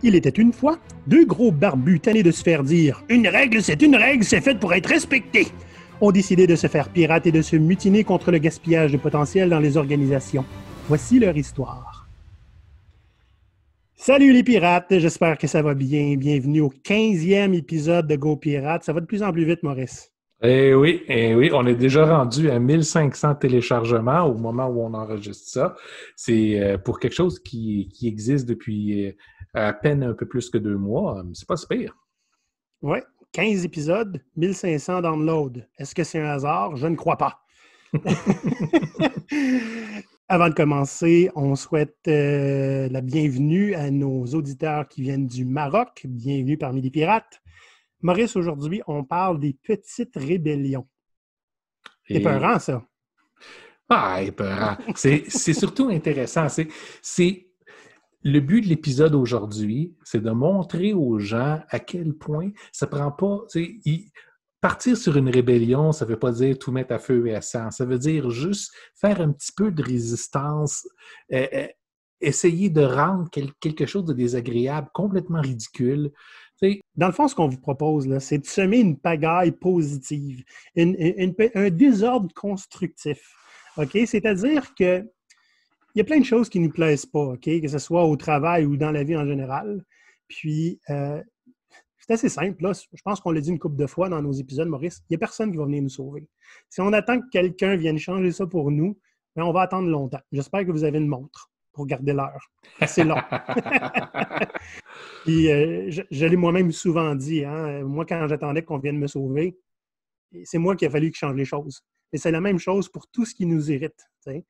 Il était une fois deux gros barbus tannés de se faire dire « Une règle, c'est fait pour être respecté » ont décidé de se faire pirates et de se mutiner contre le gaspillage de potentiel dans les organisations. Voici leur histoire. Salut les pirates, j'espère que ça va bien. Bienvenue au 15e épisode de Go Pirates. Ça va de plus en plus vite, Maurice. Eh oui, on est déjà rendu à 1500 téléchargements au moment où on enregistre ça. C'est pour quelque chose qui existe depuis à peine un peu plus que 2 mois. C'est pas si pire. Oui, 15 épisodes, 1500 downloads. Est-ce que c'est un hasard? Je ne crois pas. Avant de commencer, on souhaite la bienvenue à nos auditeurs qui viennent du Maroc. Bienvenue parmi les pirates. Maurice, aujourd'hui, on parle des petites rébellions. C'est épeurant, ça. Ah, épeurant. C'est surtout intéressant. Le but de l'épisode aujourd'hui, c'est de montrer aux gens à quel point ça prend pas... Partir sur une rébellion, ça ne veut pas dire tout mettre à feu et à sang. Ça veut dire juste faire un petit peu de résistance, essayer de rendre quelque chose de désagréable, complètement ridicule. Dans le fond, ce qu'on vous propose, là, c'est de semer une pagaille positive, un désordre constructif. Okay? C'est-à-dire qu'il y a plein de choses qui ne nous plaisent pas, okay? Que ce soit au travail ou dans la vie en général. Puis, c'est assez simple. Là. Je pense qu'on l'a dit une couple de fois dans nos épisodes, Maurice. Il n'y a personne qui va venir nous sauver. Si on attend que quelqu'un vienne changer ça pour nous, bien, on va attendre longtemps. J'espère que vous avez une montre pour garder l'heure. C'est long. Puis, je l'ai moi-même souvent dit. Hein? Moi, quand j'attendais qu'on vienne me sauver, c'est moi qui a fallu que je change les choses. Et c'est la même chose pour tout ce qui nous irrite. T'sais.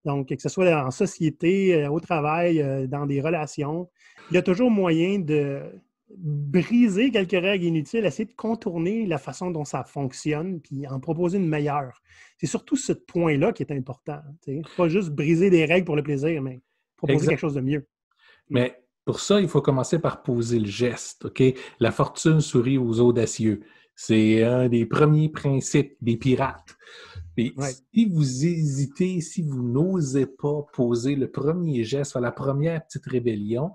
Donc, que ce soit en société, au travail, dans des relations, il y a toujours moyen de briser quelques règles inutiles, essayer de contourner la façon dont ça fonctionne, puis en proposer une meilleure. C'est surtout ce point-là qui est important. T'sais. Pas juste briser des règles pour le plaisir, mais proposer quelque chose de mieux. Mais pour ça, il faut commencer par poser le geste. OK? La fortune sourit aux audacieux. C'est un des premiers principes des pirates. Et si vous hésitez, si vous n'osez pas poser le premier geste, faire la première petite rébellion,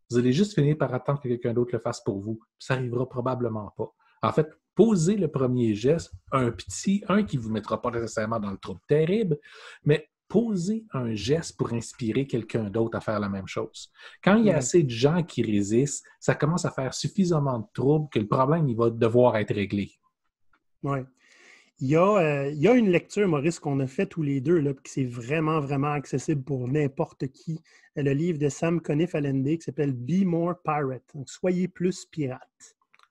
vous allez juste finir par attendre que quelqu'un d'autre le fasse pour vous. Ça n'arrivera probablement pas. En fait, posez le premier geste, un qui ne vous mettra pas nécessairement dans le trouble terrible, mais posez un geste pour inspirer quelqu'un d'autre à faire la même chose. Quand il y a assez de gens qui résistent, ça commence à faire suffisamment de trouble que le problème il va devoir être réglé. Oui. Il y a une lecture, Maurice, qu'on a fait tous les deux, là, qui c'est vraiment, vraiment accessible pour n'importe qui. Le livre de Sam Conniff-Allende qui s'appelle « Be More Pirate ». Donc, « Soyez plus pirate ».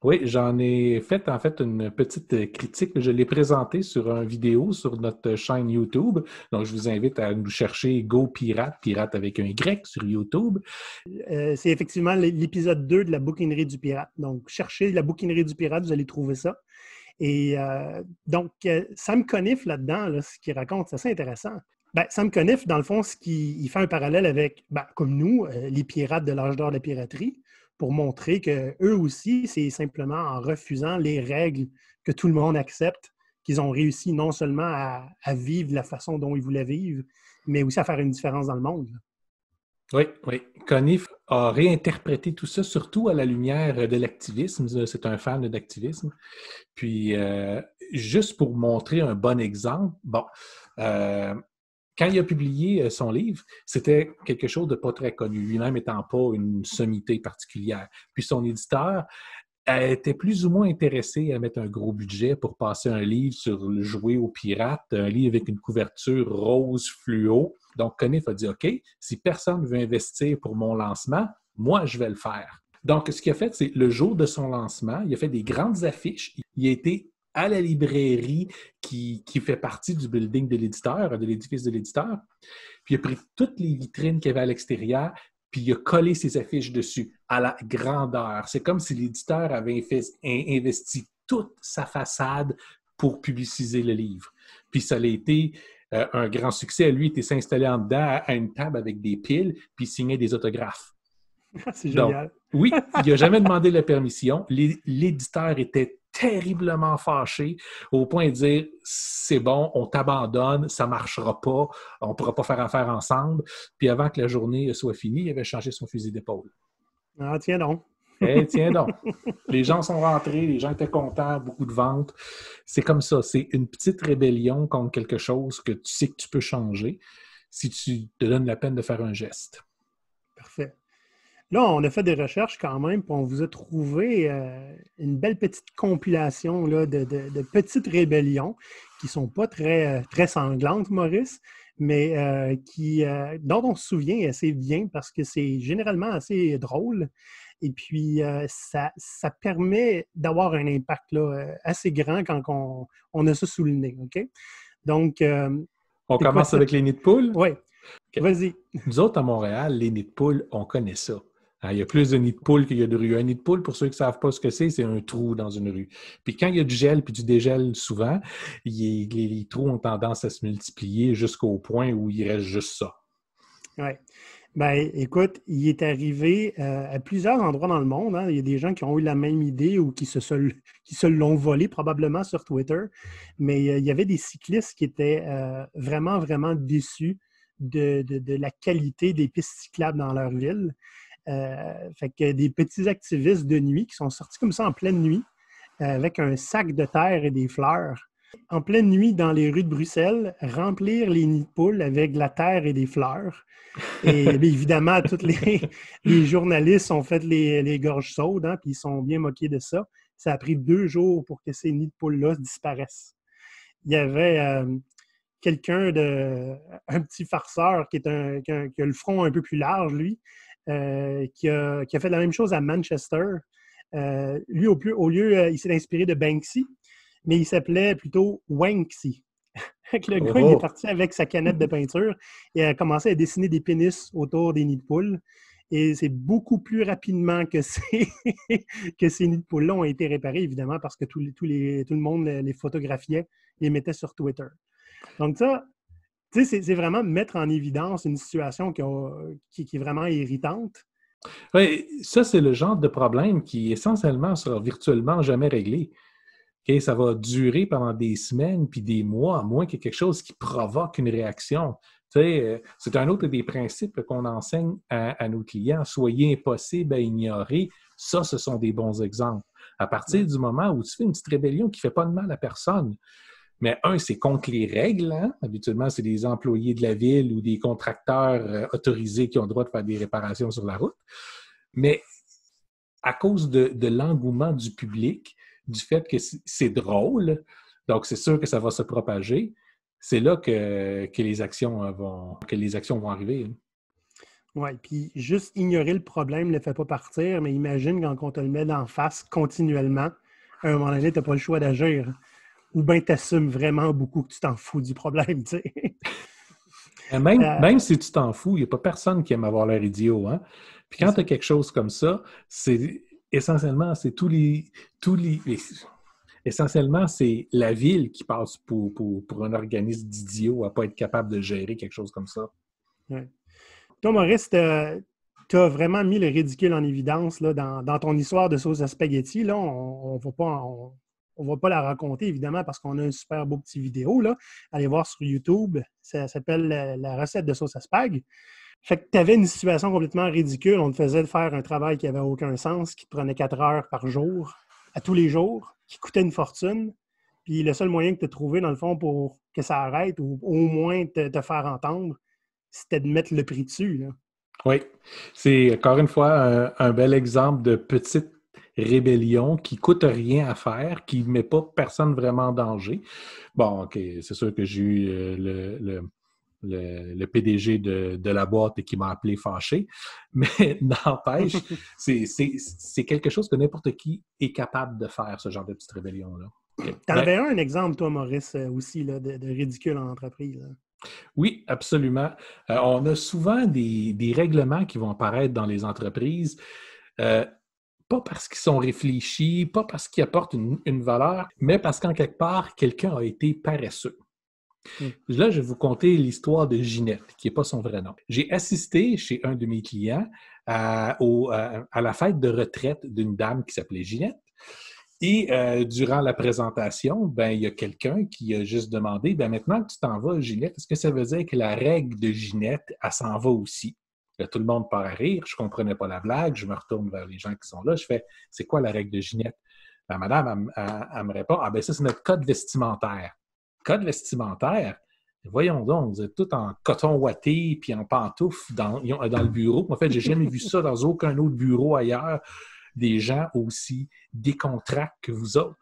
Oui, j'en ai fait en fait une petite critique. Je l'ai présenté sur une vidéo sur notre chaîne YouTube. Donc, je vous invite à nous chercher Go Pirate, pirate avec un Y sur YouTube. C'est effectivement l'épisode 2 de la bouquinerie du pirate. Donc, cherchez la bouquinerie du pirate, vous allez trouver ça. Et donc, Sam Conniff, là-dedans, là, ce qu'il raconte, c'est assez intéressant. Ben, Sam Conniff, dans le fond, il fait un parallèle avec, comme nous, les pirates de l'âge d'or de la piraterie, pour montrer qu'eux aussi, c'est simplement en refusant les règles que tout le monde accepte qu'ils ont réussi non seulement à vivre de la façon dont ils voulaient vivre, mais aussi à faire une différence dans le monde. Oui. Conniff a réinterprété tout ça, surtout à la lumière de l'activisme. C'est un fan d'activisme. Puis, juste pour montrer un bon exemple, quand il a publié son livre, c'était quelque chose de pas très connu, lui-même étant pas une sommité particulière. Puis son éditeur était plus ou moins intéressé à mettre un gros budget pour passer un livre sur le jouet aux pirates, un livre avec une couverture rose fluo. Donc, Conniff a dit, OK, si personne ne veut investir pour mon lancement, moi, je vais le faire. Donc, ce qu'il a fait, c'est le jour de son lancement, il a fait des grandes affiches. Il a été à la librairie qui fait partie du building de l'éditeur, de l'édifice de l'éditeur. Puis il a pris toutes les vitrines qu'il y avait à l'extérieur, puis il a collé ses affiches dessus à la grandeur. C'est comme si l'éditeur avait investi toute sa façade pour publiciser le livre. Puis ça a été un grand succès. Lui, il était s'installer en dedans à une table avec des piles, puis il signait des autographes. C'est génial. Donc, oui, il n'a jamais demandé la permission. L'éditeur était terriblement fâché au point de dire « c'est bon, on t'abandonne, ça ne marchera pas, on ne pourra pas faire affaire ensemble ». Puis avant que la journée soit finie, il avait changé son fusil d'épaule. Ah, tiens donc. Eh, tiens donc. Les gens sont rentrés, les gens étaient contents, beaucoup de ventes. C'est comme ça. C'est une petite rébellion contre quelque chose que tu sais que tu peux changer si tu te donnes la peine de faire un geste. Parfait. Là, on a fait des recherches quand même, puis on vous a trouvé une belle petite compilation là, de petites rébellions qui ne sont pas très sanglantes, Maurice, mais dont on se souvient assez bien parce que c'est généralement assez drôle. Et puis, ça permet d'avoir un impact là, assez grand quand on a ça sous le nez. OK? Donc, On c'est quoi commence ça? avec les nids de poule? Oui, OK. vas-y. Nous autres, à Montréal, les nids de poule, on connaît ça. Hein, il y a plus de nids de poule qu'il y a de rues. Un nid de poule, pour ceux qui ne savent pas ce que c'est un trou dans une rue. Puis quand il y a du gel puis du dégel, souvent, les trous ont tendance à se multiplier jusqu'au point où il reste juste ça. Oui. Ben, écoute, il est arrivé à plusieurs endroits dans le monde. Hein. Il y a des gens qui ont eu la même idée ou qui se l'ont volé probablement sur Twitter. Mais il y avait des cyclistes qui étaient vraiment, vraiment déçus de la qualité des pistes cyclables dans leur ville. Fait que des petits activistes de nuit qui sont sortis comme ça en pleine nuit avec un sac de terre et des fleurs. En pleine nuit, dans les rues de Bruxelles, remplir les nids de poules avec de la terre et des fleurs. Et bien, évidemment, tous les journalistes ont fait les gorges chaudes, hein, puis ils sont bien moqués de ça. Ça a pris 2 jours pour que ces nids de poules-là disparaissent. Il y avait un petit farceur qui a le front un peu plus large, lui, qui a fait la même chose à Manchester. Lui, au lieu, il s'est inspiré de Banksy, mais il s'appelait plutôt Wanksy. Le gars, il est parti avec sa canette de peinture et a commencé à dessiner des pénis autour des nids de poules. Et c'est beaucoup plus rapidement que ces nids de poules-là ont été réparés, évidemment, parce que tout le monde les photographiait, les mettait sur Twitter. Donc ça, tu sais, c'est vraiment mettre en évidence une situation qui est vraiment irritante. Oui, ça, c'est le genre de problème qui, essentiellement, sera virtuellement jamais réglé. Okay, ça va durer pendant des semaines puis des mois, à moins qu'il y ait quelque chose qui provoque une réaction. Tu sais, c'est un autre des principes qu'on enseigne à nos clients. Soyez impossible à ignorer. Ça, ce sont des bons exemples. À partir du moment où tu fais une petite rébellion qui ne fait pas de mal à personne, mais c'est contre les règles. Hein? Habituellement, c'est des employés de la ville ou des contracteurs autorisés qui ont le droit de faire des réparations sur la route. Mais à cause de l'engouement du public, du fait que c'est drôle, donc c'est sûr que ça va se propager, c'est là que les actions vont arriver. Hein. Oui, puis juste ignorer le problème ne le fait pas partir, mais imagine quand on te le met d'en face continuellement, à un moment donné, tu n'as pas le choix d'agir. Ou bien tu assumes vraiment beaucoup que tu t'en fous du problème, tu sais. Même si tu t'en fous, il n'y a pas personne qui aime avoir l'air idiot. Hein? Puis quand tu as quelque chose comme ça, c'est essentiellement, c'est essentiellement, c'est la ville qui passe pour un organisme d'idiot à ne pas être capable de gérer quelque chose comme ça. Ouais. Toi, Maurice, tu as vraiment mis le ridicule en évidence là, dans ton histoire de sauce à spaghetti. Là, on ne va pas la raconter, évidemment, parce qu'on a un super beau petit vidéo. Là. Allez voir sur YouTube. Ça s'appelle la recette de sauce à spag. Fait que tu avais une situation complètement ridicule. On te faisait faire un travail qui n'avait aucun sens, qui te prenait 4 heures par jour, à tous les jours, qui coûtait une fortune. Puis le seul moyen que tu as trouvé, dans le fond, pour que ça arrête, ou au moins te faire entendre, c'était de mettre le prix dessus. Là. Oui, c'est encore une fois un bel exemple de petite rébellion qui ne coûte rien à faire, qui ne met pas personne vraiment en danger. Bon, OK, c'est sûr que j'ai eu le PDG de la boîte et qui m'a appelé fâché, mais n'empêche, c'est quelque chose que n'importe qui est capable de faire, ce genre de petite rébellion-là. Okay. Tu en avais un exemple, toi, Maurice, aussi, là, de ridicule en entreprise. Là. Oui, absolument. On a souvent des règlements qui vont apparaître dans les entreprises, pas parce qu'ils sont réfléchis, pas parce qu'ils apportent une valeur, mais parce qu'en quelque part, quelqu'un a été paresseux. Là, je vais vous conter l'histoire de Ginette, qui n'est pas son vrai nom. J'ai assisté chez un de mes clients à la fête de retraite d'une dame qui s'appelait Ginette. Et durant la présentation, il y a quelqu'un qui a juste demandé, maintenant que tu t'en vas, Ginette, est-ce que ça veut dire que la règle de Ginette, elle s'en va aussi? Là, tout le monde part à rire. Je ne comprenais pas la blague. Je me retourne vers les gens qui sont là. Je fais, c'est quoi la règle de Ginette? La madame, elle me répond, ah ben ça, c'est notre code vestimentaire. Code vestimentaire? Voyons donc, vous êtes tous en coton ouaté puis en pantoufles dans le bureau. En fait, j'ai jamais vu ça dans aucun autre bureau ailleurs, des gens aussi décontractés que vous autres.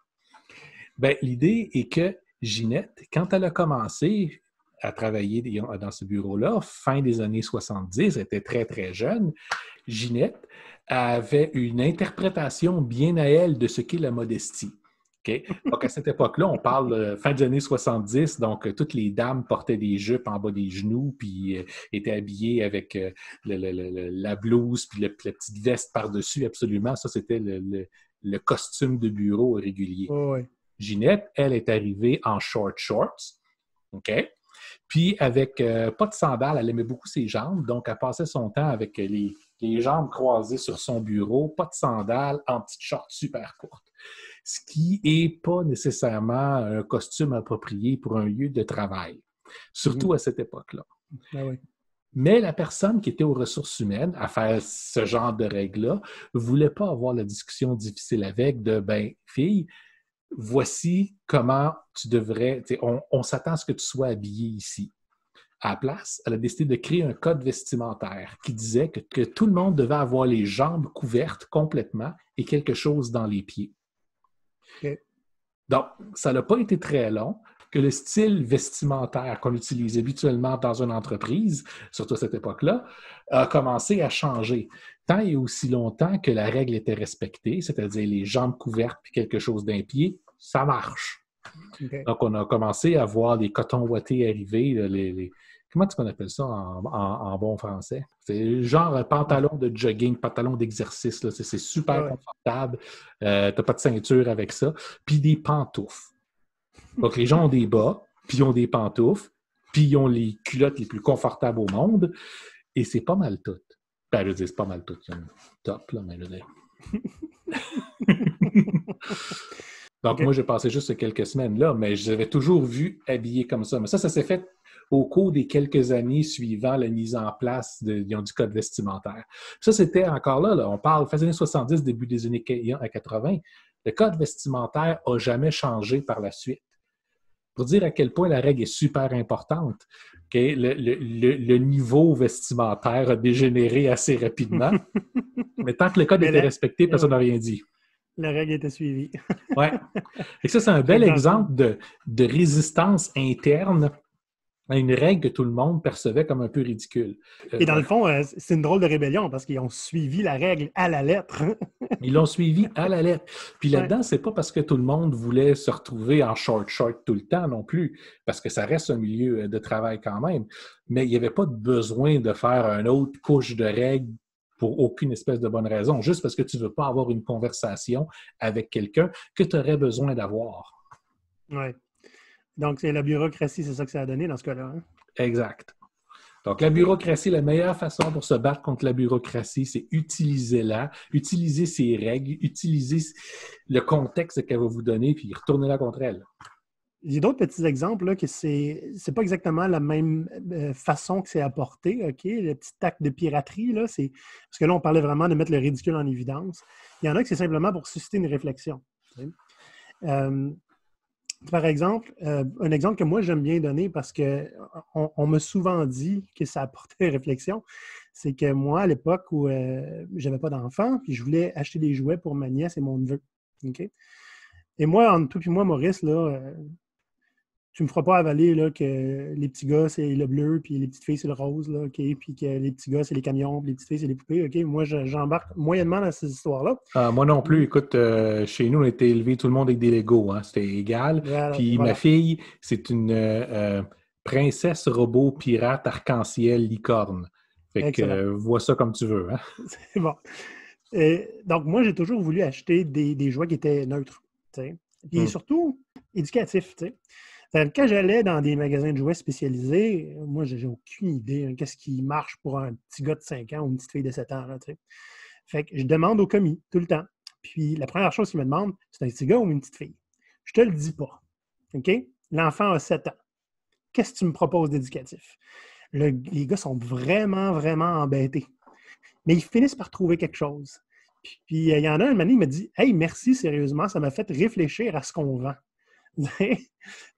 Ben, l'idée est que Ginette, quand elle a commencé à travailler dans ce bureau-là, fin des années 70, elle était très, très jeune, Ginette avait une interprétation bien à elle de ce qu'est la modestie. Okay? Donc, à cette époque-là, on parle fin des années 70, donc toutes les dames portaient des jupes en bas des genoux, puis étaient habillées avec la blouse, puis la petite veste par-dessus, absolument. Ça, c'était le costume de bureau régulier. Oh, ouais. Ginette, elle est arrivée en shorts, OK? Puis avec pas de sandales, elle aimait beaucoup ses jambes, donc elle passait son temps avec les jambes croisées sur son bureau, pas de sandales, en petites shorts super courtes. Ce qui n'est pas nécessairement un costume approprié pour un lieu de travail, surtout à cette époque-là. Ah oui. Mais la personne qui était aux ressources humaines à faire ce genre de règles-là ne voulait pas avoir la discussion difficile avec de « ben, fille, voici comment tu devrais... On s'attend à ce que tu sois habillée ici. » À la place, elle a décidé de créer un code vestimentaire qui disait que tout le monde devait avoir les jambes couvertes complètement et quelque chose dans les pieds. Okay. Donc, ça n'a pas été très long que le style vestimentaire qu'on utilise habituellement dans une entreprise, surtout à cette époque-là, a commencé à changer. Tant et aussi longtemps que la règle était respectée, c'est-à-dire les jambes couvertes puis quelque chose d'un pied, ça marche. Okay. Donc, on a commencé à voir les cotons ouatés arriver, comment est-ce qu'on appelle ça en bon français? C'est genre un pantalon de jogging, pantalon d'exercice. Là. C'est super confortable. Tu n'as pas de ceinture avec ça. Puis des pantoufles. Donc, les gens ont des bas, puis ils ont des pantoufles, puis ils ont les culottes les plus confortables au monde. Et c'est pas mal tout. Ben, je veux dire, c'est pas mal tout. C'est top, là, mais je veux dire. Donc, moi, j'ai passé juste quelques semaines là, mais je l'avais toujours vu habillé comme ça. Mais ça s'est fait au cours des quelques années suivant la mise en place du code vestimentaire. Ça, c'était encore là, on parle fin des années 70, début des années 80. Le code vestimentaire n'a jamais changé par la suite. Pour dire à quel point la règle est super importante, okay, le niveau vestimentaire a dégénéré assez rapidement, mais tant que le code était respecté, personne n'a rien dit. La règle était suivie. Oui. Et ça, c'est un bel exemple de résistance interne à une règle que tout le monde percevait comme un peu ridicule. Et dans le fond, c'est une drôle de rébellion parce qu'ils ont suivi la règle à la lettre. Ils l'ont suivi à la lettre. Puis là-dedans, c'est pas parce que tout le monde voulait se retrouver en short tout le temps non plus, parce que ça reste un milieu de travail quand même. Mais il n'y avait pas de besoin de faire une autre couche de règles pour aucune espèce de bonne raison, juste parce que tu ne veux pas avoir une conversation avec quelqu'un que tu aurais besoin d'avoir. Oui. Donc, c'est la bureaucratie, c'est ça que ça a donné dans ce cas-là. Hein? Exact. Donc, la bureaucratie, la meilleure façon pour se battre contre la bureaucratie, c'est utiliser-la, utiliser ses règles, utiliser le contexte qu'elle va vous donner, puis retourner-la contre elle. J'ai d'autres petits exemples là, que c'est pas exactement la même façon que c'est apporté, OK? Le petit acte de piraterie, là, c'est... Parce que là, on parlait vraiment de mettre le ridicule en évidence. Il y en a que c'est simplement pour susciter une réflexion. Par exemple, un exemple que moi, j'aime bien donner parce qu'on m'a souvent dit que ça apportait réflexion, c'est que moi, à l'époque où j'avais pas d'enfant, puis je voulais acheter des jouets pour ma nièce et mon neveu. Okay? Et moi, entre toi et moi, Maurice, là, tu me feras pas avaler là, que les petits gars, c'est le bleu, puis les petites filles, c'est le rose, là, okay? Puis que les petits gars, c'est les camions, puis les petites filles, c'est les poupées. Okay? Moi, j'embarque moyennement dans ces histoires-là. Moi non plus. Écoute, chez nous, on a été élevés tout le monde avec des Legos. Hein? C'était égal. Voilà, puis voilà. Ma fille, c'est une princesse robot pirate arc-en-ciel licorne. Fait que vois ça comme tu veux. Hein? C'est bon. Donc, moi, j'ai toujours voulu acheter des jouets qui étaient neutres. T'sais? Puis surtout, éducatifs. T'sais? Quand j'allais dans des magasins de jouets spécialisés, moi, j'ai aucune idée hein, qu'est-ce qui marche pour un petit gars de 5 ans ou une petite fille de 7 ans. Là, fait que je demande au commis tout le temps. Puis la première chose qu'il me demande, c'est un petit gars ou une petite fille. Je te le dis pas. OK? L'enfant a 7 ans. Qu'est-ce que tu me proposes d'éducatif? Les gars sont vraiment, vraiment embêtés. Mais ils finissent par trouver quelque chose. Puis il y en a un moment donné, il m'a dit « Hey, merci, sérieusement, ça m'a fait réfléchir à ce qu'on vend. »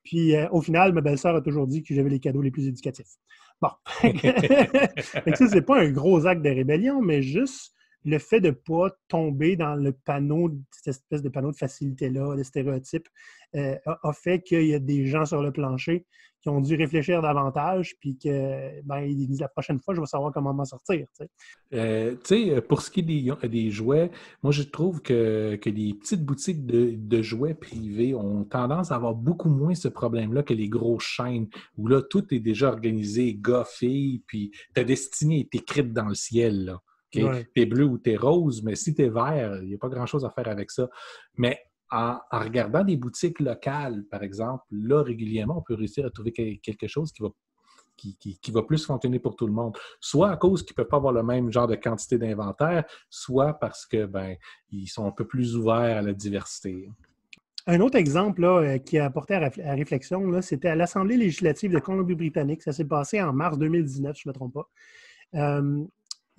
Puis au final, ma belle-sœur a toujours dit que j'avais les cadeaux les plus éducatifs. Bon. Fait que ça, c'est pas un gros acte de rébellion, mais juste le fait de ne pas tomber dans le panneau, cette espèce de panneau de facilité-là, de stéréotypes, a fait qu'il y a des gens sur le plancher qui ont dû réfléchir davantage, puis que ils disent la prochaine fois, je vais savoir comment m'en sortir. Pour ce qui est des jouets, moi je trouve que les petites boutiques de jouets privés ont tendance à avoir beaucoup moins ce problème-là que les grosses chaînes, où là, tout est déjà organisé, gars, filles, puis ta destinée est écrite dans le ciel, là. Okay? Ouais. T'es bleu ou t'es rose, mais si t'es vert, il n'y a pas grand-chose à faire avec ça. Mais en regardant des boutiques locales, par exemple, là, régulièrement, on peut réussir à trouver quelque chose qui va plus fonctionner pour tout le monde. Soit à cause qu'ils ne peuvent pas avoir le même genre de quantité d'inventaire, soit parce que ils sont un peu plus ouverts à la diversité. Un autre exemple là, qui a apporté à réflexion, là, c'était à l'Assemblée législative de Colombie-Britannique. Ça s'est passé en mars 2019, si je ne me trompe pas.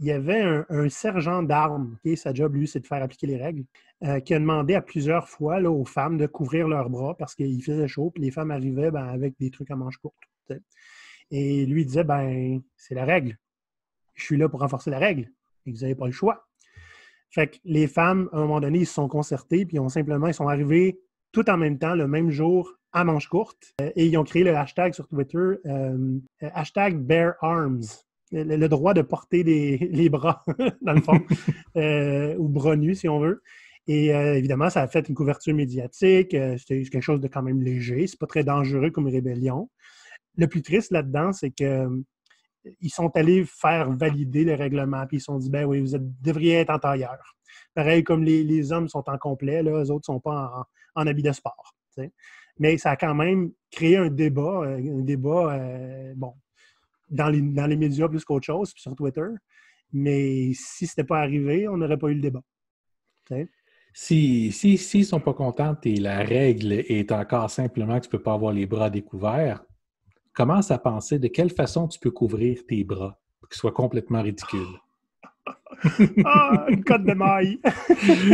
Il y avait un sergent d'armes, okay, sa job, lui, c'est de faire appliquer les règles, qui a demandé à plusieurs fois là, aux femmes de couvrir leurs bras parce qu'il faisait chaud, puis les femmes arrivaient avec des trucs à manches courtes. T'sais. Et lui, il disait, c'est la règle. Je suis là pour renforcer la règle. Et vous n'avez pas le choix. Fait que les femmes, à un moment donné, ils se sont concertées, puis ils sont arrivés tout en même temps, le même jour, à manches courtes, et ils ont créé le hashtag sur Twitter, hashtag Bear Arms. Le droit de porter les bras, dans le fond, ou bras nus, si on veut. Et évidemment, ça a fait une couverture médiatique. C'était quelque chose de quand même léger. C'est pas très dangereux comme rébellion. Le plus triste là-dedans, c'est qu'ils sont allés faire valider le règlement, puis ils se sont dit, oui, vous devriez être en tailleur. Pareil comme les hommes sont en complet, là, eux autres ne sont pas en habit de sport. T'sais. Mais ça a quand même créé un débat dans les médias plus qu'autre chose, puis sur Twitter. Mais si ce n'était pas arrivé, on n'aurait pas eu le débat. S'ils ne sont pas contents et la règle est encore simplement que tu ne peux pas avoir les bras découverts, commence à penser de quelle façon tu peux couvrir tes bras pour qu'ils soient complètement ridicules. Une cotte de maille!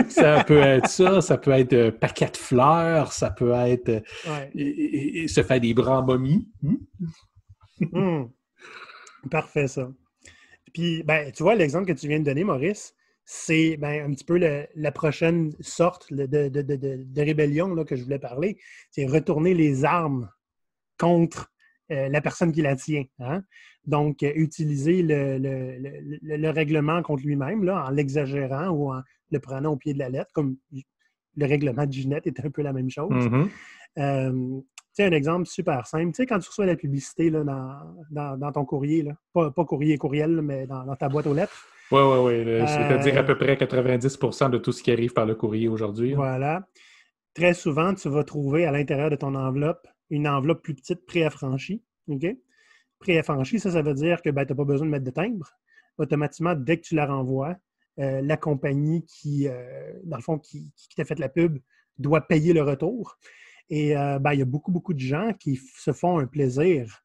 Ça peut être ça peut être un paquet de fleurs, ça peut être se faire des bras en momie. Parfait, ça. Puis, tu vois, l'exemple que tu viens de donner, Maurice, c'est un petit peu la prochaine sorte de rébellion là, que je voulais parler. C'est retourner les armes contre la personne qui la tient. Hein? Donc, utiliser le règlement contre lui-même là, en l'exagérant ou en le prenant au pied de la lettre, comme le règlement de Ginette est un peu la même chose. Mm-hmm. Un exemple super simple. Tu sais, quand tu reçois la publicité là, dans ton courrier, là, pas courriel, mais dans ta boîte aux lettres. Oui. C'est-à-dire à peu près 90% de tout ce qui arrive par le courrier aujourd'hui. Voilà. Très souvent, tu vas trouver à l'intérieur de ton enveloppe une enveloppe plus petite préaffranchie. OK? Préaffranchie, ça veut dire que tu n'as pas besoin de mettre de timbre. Automatiquement, dès que tu la renvoies, la compagnie dans le fond, qui t'a fait la pub doit payer le retour. Et il y a beaucoup de gens qui se font un plaisir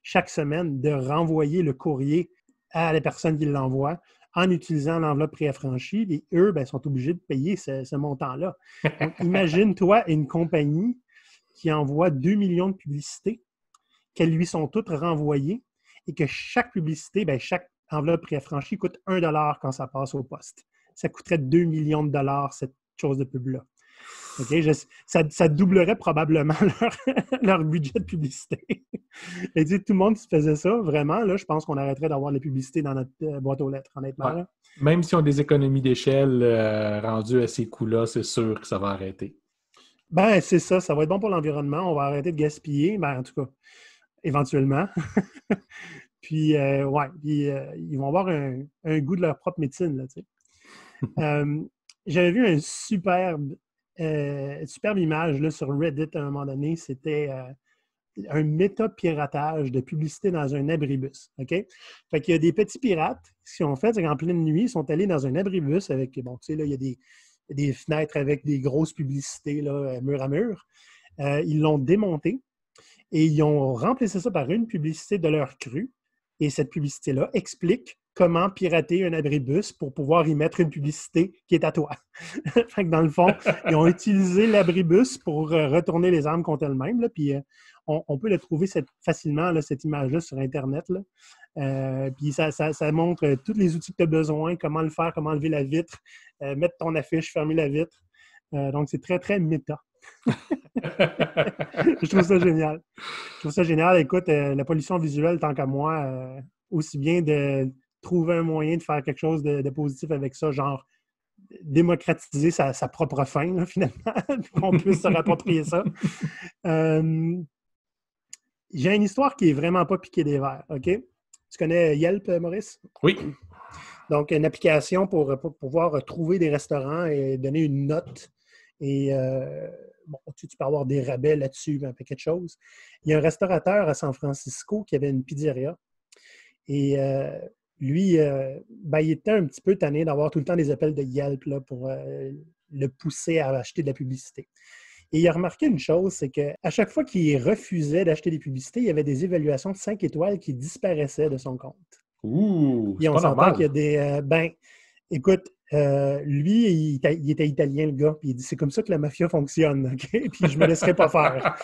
chaque semaine de renvoyer le courrier à la personne qui l'envoie en utilisant l'enveloppe préaffranchie. Et eux, sont obligés de payer ce montant-là. Donc, imagine-toi une compagnie qui envoie 2 millions de publicités, qu'elles lui sont toutes renvoyées et que chaque publicité, chaque enveloppe préaffranchie coûte 1 $ quand ça passe au poste. Ça coûterait 2 millions de dollars, cette chose de pub-là. Okay? Ça doublerait probablement leur budget de publicité. Et tout le monde qui faisait ça, vraiment, là, je pense qu'on arrêterait d'avoir les publicités dans notre boîte aux lettres, honnêtement. Ouais. Même si on a des économies d'échelle rendues à ces coûts-là, c'est sûr que ça va arrêter. C'est ça. Ça va être bon pour l'environnement. On va arrêter de gaspiller. En tout cas, éventuellement. Puis, ils vont avoir un goût de leur propre médecine, là, tu sais. J'avais vu une superbe image là, sur Reddit à un moment donné. C'était un méta-piratage de publicité dans un abribus. OK? Fait qu'il y a des petits pirates. Ce qu'ils ont fait, c'est qu'en pleine nuit, ils sont allés dans un abribus avec, tu sais, là, il y a des fenêtres avec des grosses publicités là, mur à mur. Ils l'ont démonté et ils ont remplacé ça par une publicité de leur cru Et cette publicité-là explique comment pirater un abribus pour pouvoir y mettre une publicité qui est à toi. Fait que dans le fond, ils ont utilisé l'abribus pour retourner les armes contre elles-mêmes. Là, puis on peut le trouver facilement, là, cette image-là, sur Internet. Là. Puis ça montre tous les outils que tu as besoin, comment le faire, comment enlever la vitre, mettre ton affiche, fermer la vitre. Donc, c'est très, très méta. Je trouve ça génial. Je trouve ça génial. Écoute, la pollution visuelle, tant qu'à moi, aussi bien de trouver un moyen de faire quelque chose de positif avec ça, genre démocratiser sa propre fin, là, finalement, qu'on puisse se réapproprier ça. J'ai une histoire qui est vraiment pas piquée des verres, OK? Tu connais Yelp, Maurice? Oui. Donc, une application pour pouvoir trouver des restaurants et donner une note. Et tu peux avoir des rabais là-dessus, un paquet de choses. Il y a un restaurateur à San Francisco qui avait une pizzeria. Et lui, il était un petit peu tanné d'avoir tout le temps des appels de Yelp là, pour le pousser à acheter de la publicité. Et il a remarqué une chose, c'est qu'à chaque fois qu'il refusait d'acheter des publicités, il y avait des évaluations de 5 étoiles qui disparaissaient de son compte. Ouh, et on s'entend qu'il y a des... écoute, lui, il était italien, le gars, puis il dit « C'est comme ça que la mafia fonctionne, OK? Puis je me laisserai pas faire. »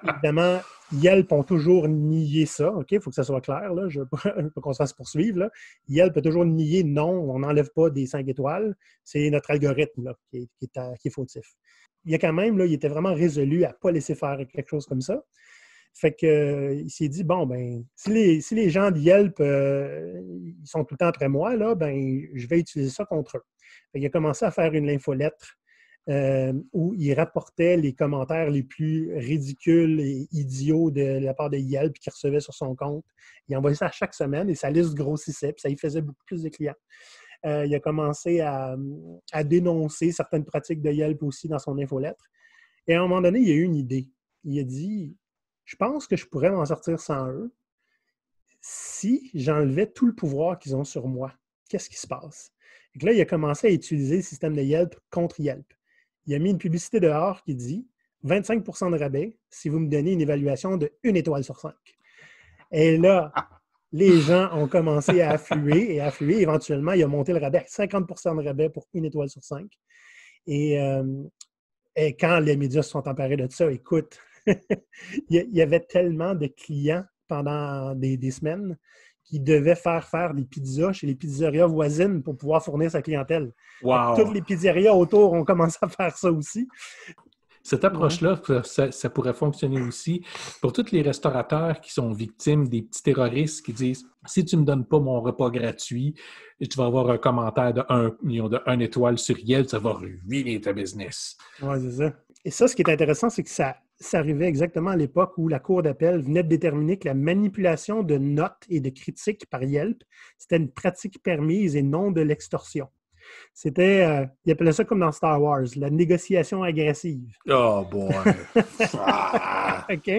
Évidemment, Yelp ont toujours nié ça, OK? Il faut que ça soit clair, là. Je veux pas qu'on se fasse poursuivre, là. Yelp a toujours nié « Non, on n'enlève pas des 5 étoiles. C'est notre algorithme là, qui est fautif. » Il y a quand même, là, il était vraiment résolu à ne pas laisser faire quelque chose comme ça. Fait que il s'est dit, bon, ben, si les gens de Yelp, ils sont tout le temps après moi, là, ben, je vais utiliser ça contre eux. Fait qu'il a commencé à faire une infolettre où il rapportait les commentaires les plus ridicules et idiots de la part de Yelp qu'il recevait sur son compte. Il envoyait ça à chaque semaine et sa liste grossissait, puis ça y faisait beaucoup plus de clients. Il a commencé à dénoncer certaines pratiques de Yelp aussi dans son infolettre. Et à un moment donné, il a eu une idée. Il a dit, je pense que je pourrais m'en sortir sans eux si j'enlevais tout le pouvoir qu'ils ont sur moi. Qu'est-ce qui se passe? Et que là, il a commencé à utiliser le système de Yelp contre Yelp. Il a mis une publicité dehors qui dit 25 % de rabais si vous me donnez une évaluation de 1 étoile sur 5. Et là, les gens ont commencé à affluer et affluer. Éventuellement, il a monté le rabais à 50 % de rabais pour 1 étoile sur 5. Et quand les médias se sont emparés de ça, écoute, il y avait tellement de clients pendant des semaines qui devaient faire des pizzas chez les pizzerias voisines pour pouvoir fournir sa clientèle. Wow. Toutes les pizzerias autour ont commencé à faire ça aussi. Cette approche-là, ça pourrait fonctionner aussi pour tous les restaurateurs qui sont victimes des petits terroristes qui disent « Si tu ne me donnes pas mon repas gratuit, tu vas avoir un commentaire de 1 étoile sur Yelp, ça va ruiner ta business. » Oui, c'est ça. Et ça, ce qui est intéressant, c'est que ça arrivait exactement à l'époque où la Cour d'appel venait de déterminer que la manipulation de notes et de critiques par Yelp, c'était une pratique permise et non de l'extorsion. C'était, il appelait ça comme dans Star Wars, la négociation agressive. Oh boy! OK?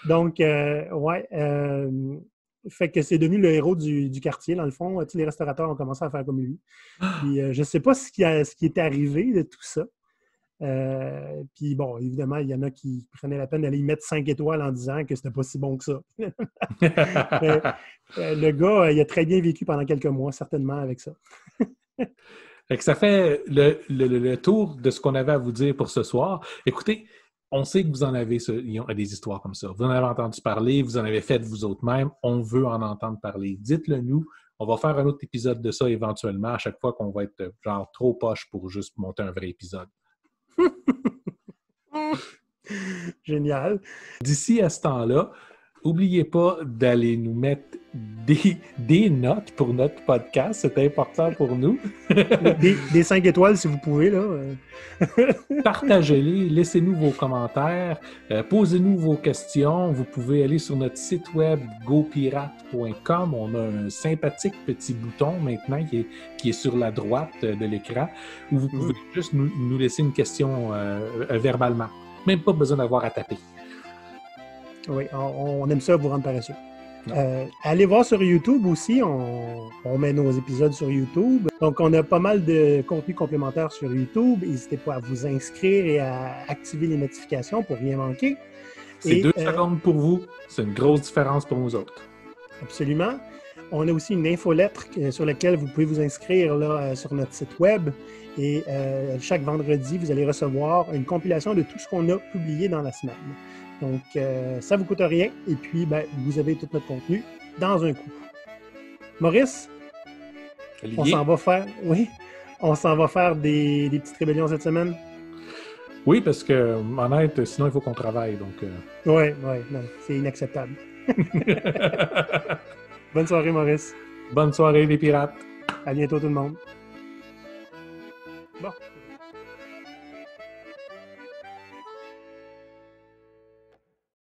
Donc, fait que c'est devenu le héros du quartier, dans le fond. Tous les restaurateurs ont commencé à faire comme lui. Puis, je ne sais pas ce qui est arrivé de tout ça. Puis, bon, évidemment, il y en a qui prenaient la peine d'aller y mettre 5 étoiles en disant que c'était pas si bon que ça. Le gars, il a très bien vécu pendant quelques mois, certainement, avec ça. Fait que ça fait le tour de ce qu'on avait à vous dire pour ce soir. Écoutez, on sait que vous en avez des histoires comme ça. Vous en avez entendu parler, vous en avez fait vous autres même. On veut en entendre parler. Dites-le nous. On va faire un autre épisode de ça éventuellement à chaque fois qu'on va être genre trop poche pour juste monter un vrai épisode. Génial. D'ici à ce temps-là, n'oubliez pas d'aller nous mettre des notes pour notre podcast. C'est important pour nous. des 5 étoiles, si vous pouvez. Là. Partagez-les, laissez-nous vos commentaires, posez-nous vos questions. Vous pouvez aller sur notre site web gopirate.com. On a un sympathique petit bouton maintenant qui est sur la droite de l'écran où vous pouvez juste nous laisser une question verbalement. Même pas besoin d'avoir à taper. Oui, on aime ça vous rendre paresseux. Allez voir sur YouTube aussi, on met nos épisodes sur YouTube. Donc, on a pas mal de contenu complémentaire sur YouTube. N'hésitez pas à vous inscrire et à activer les notifications pour rien manquer. C'est 2 secondes pour vous. C'est une grosse différence pour nous autres. Absolument. On a aussi une infolettre sur laquelle vous pouvez vous inscrire là, sur notre site web. Et chaque vendredi, vous allez recevoir une compilation de tout ce qu'on a publié dans la semaine. Donc, ça ne vous coûte rien. Et puis, vous avez tout notre contenu dans un coup. Maurice, Olivier? on s'en va faire des petites rébellions cette semaine? Oui, parce que, honnête, sinon il faut qu'on travaille. Donc, Oui, non, c'est inacceptable. Bonne soirée, Maurice. bonne soirée, les pirates! À bientôt, tout le monde.